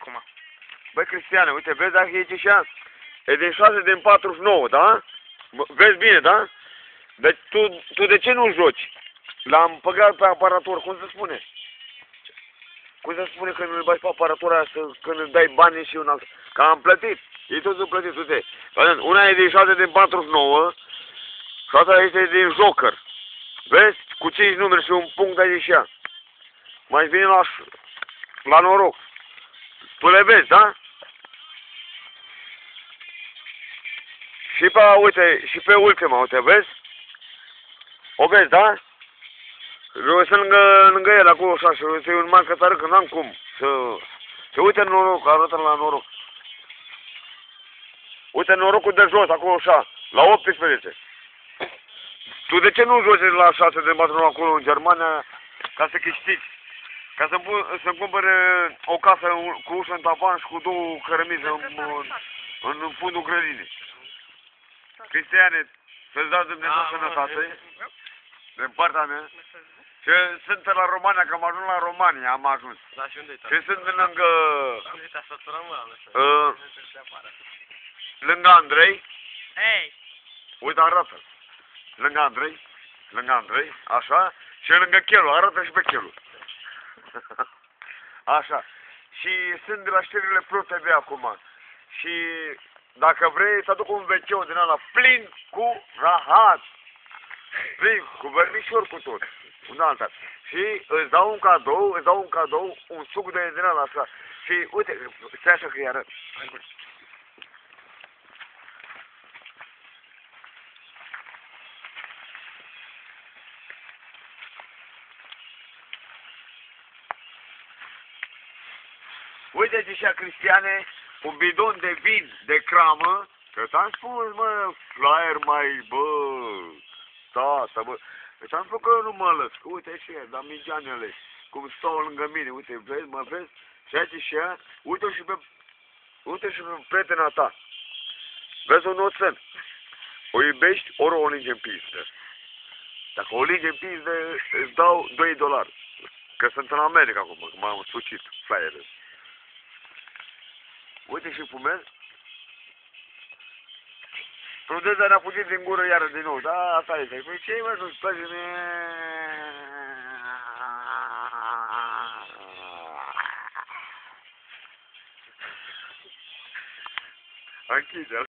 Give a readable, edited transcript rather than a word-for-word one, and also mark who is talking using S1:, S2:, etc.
S1: acum.
S2: Băi, Cristiane, uite, vezi dacă e așa? E din 6 din 49, da? Vezi bine, da? Deci tu de ce nu joci? L-am păgat pe aparatură, cum se spune? Cum se spune când îl bagi pe aparatura aia, când îți dai bani și un alt? Că am plătit. E totul plătit, uite. Una e din 6 din 49 și asta este din Joker. Vezi? Cu 5 numere și un punct aici și ea. Mai vine la noroc. Tu le vezi, da? Și pe, uite, și pe ultima, uite, vezi? O vezi, da? Eu sunt lângă el acolo așa și uite, un man cătară că n-am cum să uite în noroc, arată la noroc. Uite norocul de jos, acolo așa, la 18. Tu de ce nu joci la 6 de 4 acolo în Germania ca să câștigi? Ca să-mi cumpere o casă cu ușă în tavan și cu două cărămizi în fundul grădinii. Cristiane, să-ți dau Dumnezeu sănătate din partea mea. Și sunt la România, că am ajuns la România, am ajuns.
S1: Da, și unde-i
S2: Și sunt lângă...
S1: Unde te-a săturat,
S2: lângă Andrei.
S1: Hei!
S2: Uite, arată. Lângă Andrei, așa. Și lângă Chelu, arată și pe Chelu. Așa. Și sunt de la știrile Pro TV acum. Și dacă vrei să aduc un WC din ăla plin cu rahat. Plin, cu vermișor, cu tot. Un altă. Și îți dau un cadou, un suc de din ăla așa. Și uite, stai așa că îi arăt. Uite zicea Cristiane, un bidon de vin de cramă, că ți-am spus, mă, flyer mai, bă, tata, bă, ți-am spus că nu mă lăs, uite și ea, damigeanele, cum stau lângă mine, uite, vezi, mă vezi, și aici și ea, uite și pe prietena ta, vezi un oțel, o iubești, ori o linge în pizdă. Dacă o linge în pizdă, îți dau $2, că sunt în America acum, că m-am sucit flyerele. Uite și fumez. Prudeza ne-a fugit din gură iară din nou. Da, asta este. Păi ce mă, nu-ți place mie? Închide-l.